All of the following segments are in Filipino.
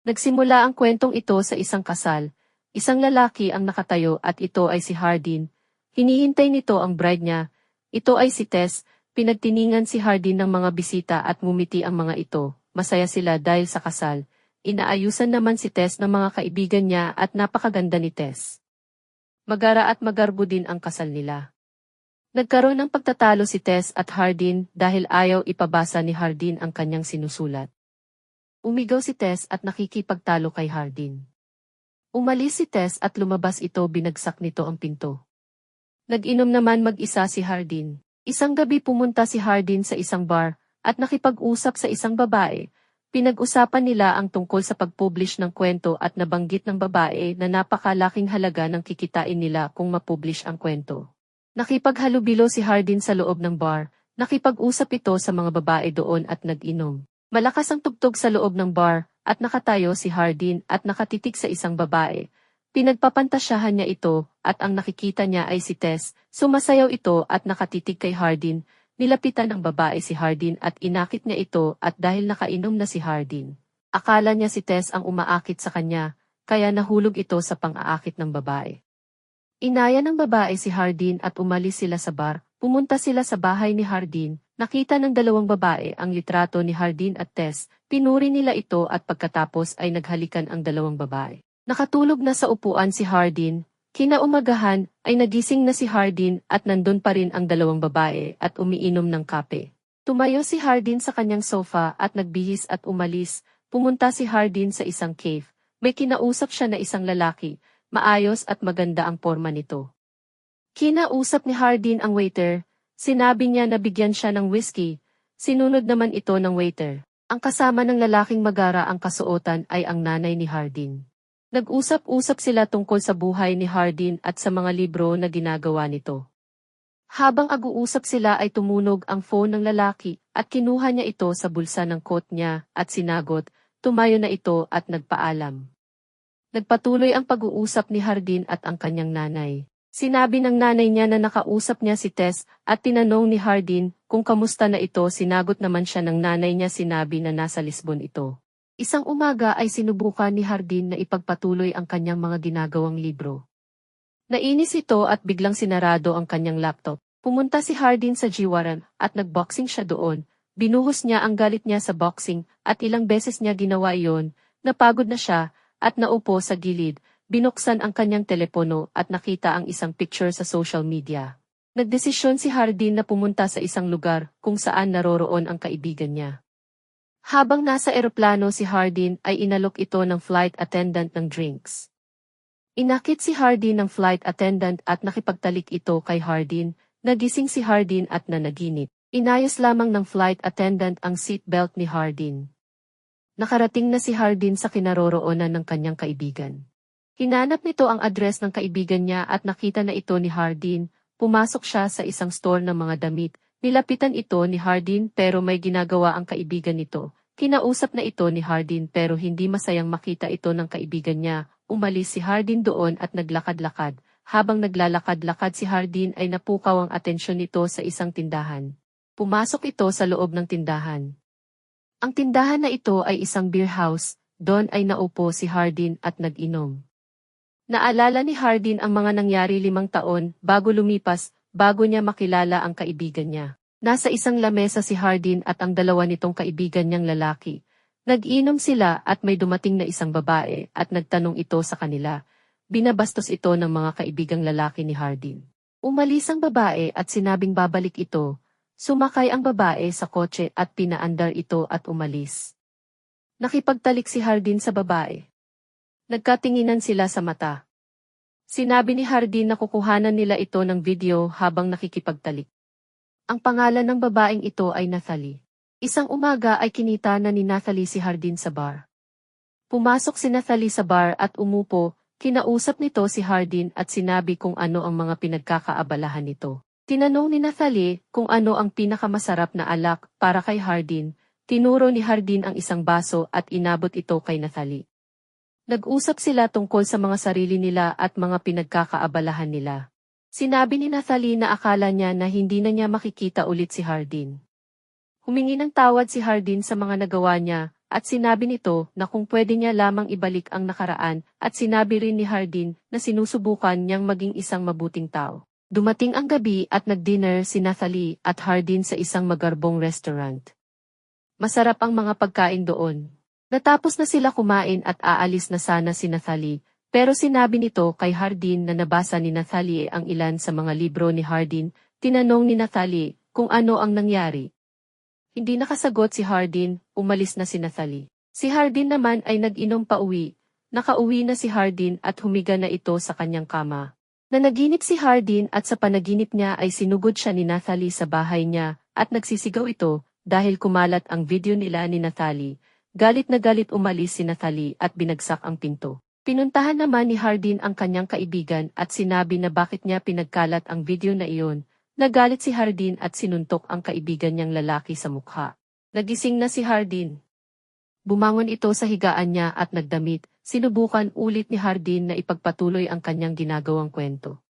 Nagsimula ang kwentong ito sa isang kasal. Isang lalaki ang nakatayo at ito ay si Hardin. Hinihintay nito ang bride niya. Ito ay si Tess. Pinagtiningan si Hardin ng mga bisita at ngumiti ang mga ito. Masaya sila dahil sa kasal. Inaayusan naman si Tess ng mga kaibigan niya at napakaganda ni Tess. Magara at magarbo din ang kasal nila. Nagkaroon ng pagtatalo si Tess at Hardin dahil ayaw ipabasa ni Hardin ang kanyang sinusulat. Umigaw si Tess at nakikipagtalo kay Hardin. Umalis si Tess at lumabas ito, binagsak nito ang pinto. Nag-inom naman mag-isa si Hardin. Isang gabi pumunta si Hardin sa isang bar at nakipag-usap sa isang babae. Pinag-usapan nila ang tungkol sa pag-publish ng kwento at nabanggit ng babae na napakalaking halaga ng kikitain nila kung ma-publish ang kwento. Nakipaghalubilo si Hardin sa loob ng bar, nakipag-usap ito sa mga babae doon at nag-inom. Malakas ang tugtog sa loob ng bar, at nakatayo si Hardin at nakatitig sa isang babae. Pinagpapantasyahan niya ito, at ang nakikita niya ay si Tess. Sumasayaw ito at nakatitig kay Hardin. Nilapitan ng babae si Hardin at inakit niya ito at dahil nakainom na si Hardin. Akala niya si Tess ang umaakit sa kanya, kaya nahulog ito sa pang-aakit ng babae. Inaya ng babae si Hardin at umalis sila sa bar. Pumunta sila sa bahay ni Hardin. Nakita ng dalawang babae ang litrato ni Hardin at Tess. Pinuri nila ito at pagkatapos ay naghalikan ang dalawang babae. Nakatulog na sa upuan si Hardin. Kinaumagahan ay nagising na si Hardin at nandun pa rin ang dalawang babae at umiinom ng kape. Tumayo si Hardin sa kanyang sofa at nagbihis at umalis. Pumunta si Hardin sa isang cave. May kinausap siya na isang lalaki. Maayos at maganda ang porma nito. Kinausap ni Hardin ang waiter. Sinabi niya na bigyan siya ng whiskey. Sinunod naman ito ng waiter. Ang kasama ng lalaking magara ang kasuotan ay ang nanay ni Hardin. Nag-usap-usap sila tungkol sa buhay ni Hardin at sa mga libro na ginagawa nito. Habang ag-uusap sila ay tumunog ang phone ng lalaki at kinuha niya ito sa bulsa ng coat niya at sinagot. Tumayo na ito at nagpaalam. Nagpatuloy ang pag-uusap ni Hardin at ang kanyang nanay. Sinabi ng nanay niya na nakausap niya si Tess at tinanong ni Hardin kung kamusta na ito. Sinagot naman siya ng nanay niya, sinabi na nasa Lisbon ito. Isang umaga ay sinubukan ni Hardin na ipagpatuloy ang kanyang mga ginagawang libro. Nainis ito at biglang sinarado ang kanyang laptop. Pumunta si Hardin sa Jiwaran at nagboxing siya doon. Binuhos niya ang galit niya sa boxing at ilang beses niya ginawa iyon. Napagod na siya at naupo sa gilid. Binuksan ang kanyang telepono at nakita ang isang picture sa social media. Nagdesisyon si Hardin na pumunta sa isang lugar kung saan naroroon ang kaibigan niya. Habang nasa eroplano si Hardin ay inalok ito ng flight attendant ng drinks. Inakit si Hardin ng flight attendant at nakipagtalik ito kay Hardin. Nagising si Hardin at nanaginip. Inayos lamang ng flight attendant ang seatbelt ni Hardin. Nakarating na si Hardin sa kinaroroonan ng kanyang kaibigan. Hinanap nito ang address ng kaibigan niya at nakita na ito ni Hardin. Pumasok siya sa isang store ng mga damit. Nilapitan ito ni Hardin pero may ginagawa ang kaibigan nito. Kinausap na ito ni Hardin pero hindi masayang makita ito ng kaibigan niya. Umalis si Hardin doon at naglakad-lakad. Habang naglalakad-lakad si Hardin ay napukaw ang atensyon nito sa isang tindahan. Pumasok ito sa loob ng tindahan. Ang tindahan na ito ay isang beer house. Doon ay naupo si Hardin at nag-inom. Naalala ni Hardin ang mga nangyari 5 taon bago lumipas, bago niya makilala ang kaibigan niya. Nasa isang lamesa si Hardin at ang dalawa nitong kaibigan niyang lalaki. Nag-inom sila at may dumating na isang babae at nagtanong ito sa kanila. Binabastos ito ng mga kaibigang lalaki ni Hardin. Umalis ang babae at sinabing babalik ito. Sumakay ang babae sa kotse at pinaandar ito at umalis. Nakipagtalik si Hardin sa babae. Nagkatinginan sila sa mata. Sinabi ni Hardin na kukuhanan nila ito ng video habang nakikipagtalik. Ang pangalan ng babaeng ito ay Nathalie. Isang umaga ay kinita na ni Nathalie si Hardin sa bar. Pumasok si Nathalie sa bar at umupo, kinausap nito si Hardin at sinabi kung ano ang mga pinagkakaabalahan nito. Tinanong ni Nathalie kung ano ang pinakamasarap na alak para kay Hardin. Tinuro ni Hardin ang isang baso at inabot ito kay Nathalie. Nag-usap sila tungkol sa mga sarili nila at mga pinagkakaabalahan nila. Sinabi ni Nathalie na akala niya na hindi na niya makikita ulit si Hardin. Humingi ng tawad si Hardin sa mga nagawa niya at sinabi nito na kung pwede niya lamang ibalik ang nakaraan at sinabi rin ni Hardin na sinusubukan niyang maging isang mabuting tao. Dumating ang gabi at nag-dinner si Nathalie at Hardin sa isang magarbong restaurant. Masarap ang mga pagkain doon. Natapos na sila kumain at aalis na sana si Nathalie, pero sinabi nito kay Hardin na nabasa ni Nathalie ang ilan sa mga libro ni Hardin. Tinanong ni Nathalie kung ano ang nangyari. Hindi nakasagot si Hardin, umalis na si Nathalie. Si Hardin naman ay nag-inom pa uwi. Nakauwi na si Hardin at humiga na ito sa kanyang kama. Nanaginip si Hardin at sa panaginip niya ay sinugod siya ni Nathalie sa bahay niya at nagsisigaw ito dahil kumalat ang video nila ni Nathalie. Galit na galit umalis si Nathalie at binagsak ang pinto. Pinuntahan naman ni Hardin ang kanyang kaibigan at sinabi na bakit niya pinagkalat ang video na iyon. Nagalit si Hardin at sinuntok ang kaibigan niyang lalaki sa mukha. Nagising na si Hardin. Bumangon ito sa higaan niya at nagdamit. Sinubukan ulit ni Hardin na ipagpatuloy ang kanyang ginagawang kwento.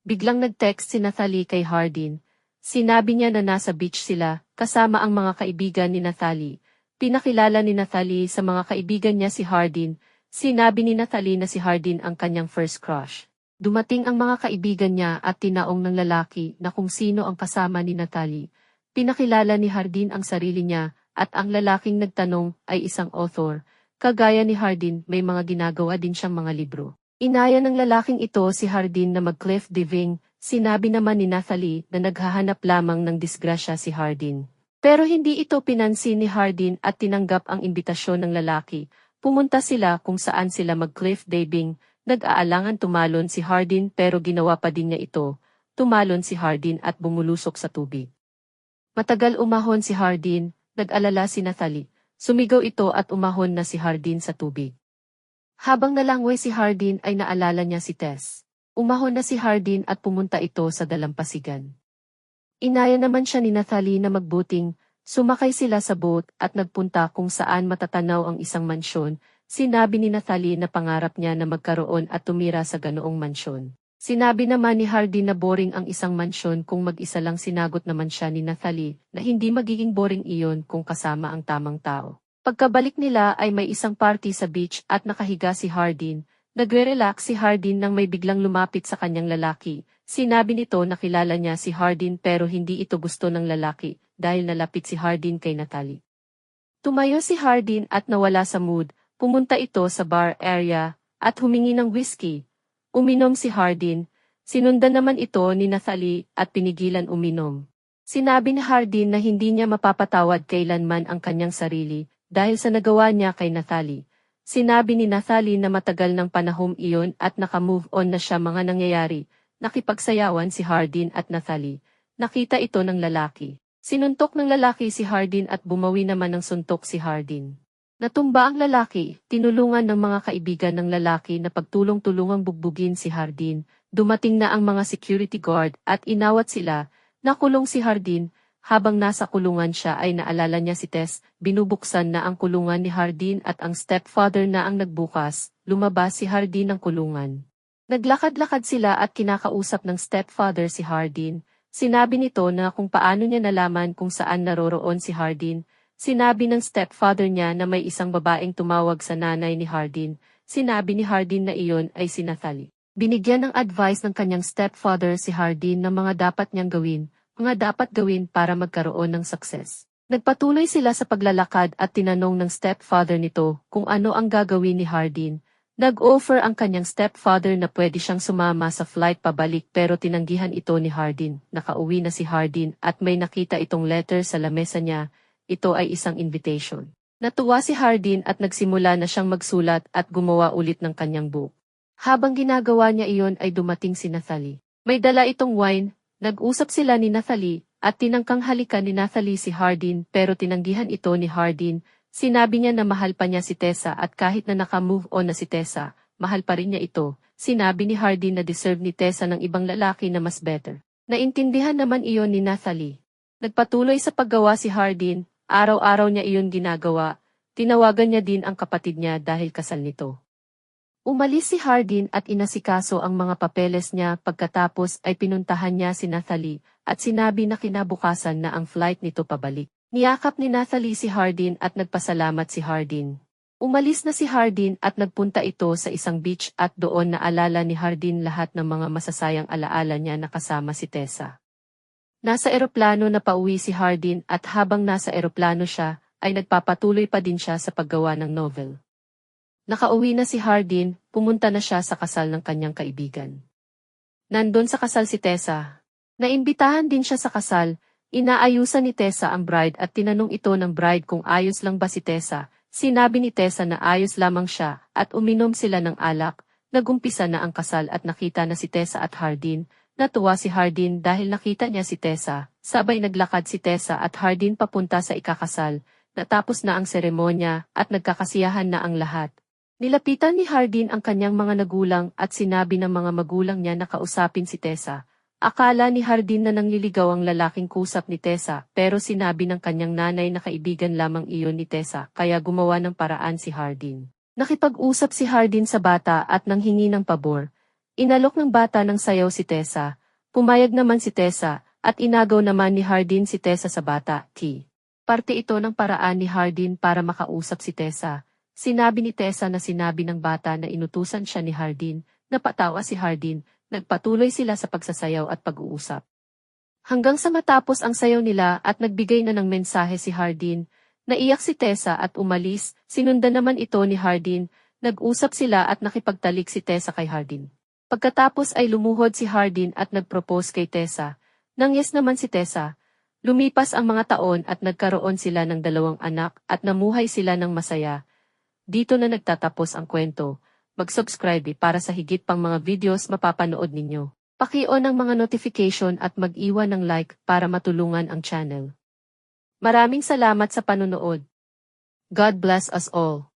Biglang nag-text si Nathalie kay Hardin. Sinabi niya na nasa beach sila, kasama ang mga kaibigan ni Nathalie. Pinakilala ni Nathalie sa mga kaibigan niya si Hardin. Sinabi ni Nathalie na si Hardin ang kanyang first crush. Dumating ang mga kaibigan niya at tinaong ng lalaki na kung sino ang kasama ni Nathalie. Pinakilala ni Hardin ang sarili niya at ang lalaking nagtanong ay isang author. Kagaya ni Hardin, may mga ginagawa din siyang mga libro. Inaya ng lalaking ito si Hardin na mag-cliff diving. Sinabi naman ni Nathalie na naghahanap lamang ng disgrasya si Hardin. Pero hindi ito pinansin ni Hardin at tinanggap ang imbitasyon ng lalaki. Pumunta sila kung saan sila mag-cliff diving. Nag-aalangan tumalon si Hardin pero ginawa pa din niya ito. Tumalon si Hardin at bumulusok sa tubig. Matagal umahon si Hardin, nag-alala si Nathalie. Sumigaw ito at umahon na si Hardin sa tubig. Habang nalangway si Hardin ay naalala niya si Tess. Umahon na si Hardin at pumunta ito sa dalampasigan. Inaya naman siya ni Nathalie na magbuting. Sumakay sila sa boat at nagpunta kung saan matatanaw ang isang mansyon. Sinabi ni Nathalie na pangarap niya na magkaroon at tumira sa ganoong mansyon. Sinabi naman ni Hardin na boring ang isang mansyon kung mag-isa lang. Sinagot naman siya ni Nathalie na hindi magiging boring iyon kung kasama ang tamang tao. Pagkabalik nila ay may isang party sa beach at nakahiga si Hardin. Nagre-relax si Hardin nang may biglang lumapit sa kanyang lalaki. Sinabi nito na kilala niya si Hardin pero hindi ito gusto ng lalaki dahil nalapit si Hardin kay Nathalie. Tumayo si Hardin at nawala sa mood. Pumunta ito sa bar area at humingi ng whiskey. Uminom si Hardin. Sinundan naman ito ni Nathalie at pinigilan uminom. Sinabi ni Hardin na hindi niya mapapatawad kailanman ang kanyang sarili dahil sa nagawa niya kay Nathalie. Sinabi ni Nathalie na matagal ng panahon iyon at naka-move on na siya mga nangyayari. Nakipagsayawan si Hardin at Nathalie. Nakita ito ng lalaki. Sinuntok ng lalaki si Hardin at bumawi naman ng suntok si Hardin. Natumba ang lalaki, tinulungan ng mga kaibigan ng lalaki na pagtulong-tulungang bugbugin si Hardin. Dumating na ang mga security guard at inawat sila. Nakulong si Hardin. Habang nasa kulungan siya ay naalala niya si Tess. Binubuksan na ang kulungan ni Hardin at ang stepfather na ang nagbukas. Lumabas si Hardin ng kulungan. Naglakad-lakad sila at kinakausap ng stepfather si Hardin. Sinabi nito na kung paano niya nalaman kung saan naroroon si Hardin. Sinabi ng stepfather niya na may isang babaeng tumawag sa nanay ni Hardin. Sinabi ni Hardin na iyon ay si Nathalie. Binigyan ng advice ng kanyang stepfather si Hardin ng mga dapat niyang gawin para magkaroon ng success. Nagpatuloy sila sa paglalakad at tinanong ng stepfather nito kung ano ang gagawin ni Hardin. Nag-offer ang kanyang stepfather na pwede siyang sumama sa flight pabalik pero tinanggihan ito ni Hardin. Nakauwi na si Hardin at may nakita itong letter sa lamesa niya. Ito ay isang invitation. Natuwa si Hardin at nagsimula na siyang magsulat at gumawa ulit ng kanyang book. Habang ginagawa niya iyon ay dumating si Nathalie. May dala itong wine, nag-usap sila ni Nathalie at tinangkang halikan ni Nathalie si Hardin pero tinanggihan ito ni Hardin. Sinabi niya na mahal pa niya si Tessa at kahit na naka-move on na si Tessa, mahal pa rin niya ito. Sinabi ni Hardin na deserve ni Tessa ng ibang lalaki na mas better. Naintindihan naman iyon ni Nathalie. Nagpatuloy sa paggawa si Hardin. Araw-araw niya iyon ginagawa, tinawagan niya din ang kapatid niya dahil kasal nito. Umalis si Hardin at inasikaso ang mga papeles niya pagkatapos ay pinuntahan niya si Nathalie at sinabi na kinabukasan na ang flight nito pabalik. Niyakap ni Nathalie si Hardin at nagpasalamat si Hardin. Umalis na si Hardin at nagpunta ito sa isang beach at doon naalala ni Hardin lahat ng mga masasayang alaala niya na kasama si Tessa. Nasa eroplano na pauwi si Hardin at habang nasa eroplano siya, ay nagpapatuloy pa din siya sa paggawa ng novel. Nakauwi na si Hardin, pumunta na siya sa kasal ng kanyang kaibigan. Nandun sa kasal si Tessa. Naimbitahan din siya sa kasal, inaayusan ni Tessa ang bride at tinanong ito ng bride kung ayos lang ba si Tessa. Sinabi ni Tessa na ayos lamang siya at uminom sila ng alak, nagumpisa na ang kasal at nakita na si Tessa at Hardin. Natuwa si Hardin dahil nakita niya si Tessa, sabay naglakad si Tessa at Hardin papunta sa ikakasal, natapos na ang seremonya at nagkakasiyahan na ang lahat. Nilapitan ni Hardin ang kanyang mga nagulang at sinabi ng mga magulang niya na kausapin si Tessa. Akala ni Hardin na nangliligaw ang lalaking kusap ni Tessa pero sinabi ng kanyang nanay na kaibigan lamang iyon ni Tessa kaya gumawa ng paraan si Hardin. Nakipag-usap si Hardin sa bata at nanghingi ng pabor. Inalok ng bata ng sayaw si Tessa. Pumayag naman si Tessa at inagaw naman ni Hardin si Tessa sa bata. Parte ito ng paraan ni Hardin para makausap si Tessa. Sinabi ni Tessa na sinabi ng bata na inutusan siya ni Hardin. Napatawa si Hardin. Nagpatuloy sila sa pagsasayaw at pag-uusap. Hanggang sa matapos ang sayaw nila at nagbigay na ng mensahe si Hardin, naiyak si Tessa at umalis, sinundan naman ito ni Hardin, nag-usap sila at nakipagtalik si Tessa kay Hardin. Pagkatapos ay lumuhod si Hardin at nag-propose kay Tessa. Nang yes naman si Tessa, lumipas ang mga taon at nagkaroon sila ng 2 anak at namuhay sila ng masaya. Dito na nagtatapos ang kwento. Mag-subscribe para sa higit pang mga videos mapapanood ninyo. Paki-on ang mga notification at mag-iwan ng like para matulungan ang channel. Maraming salamat sa panonood. God bless us all.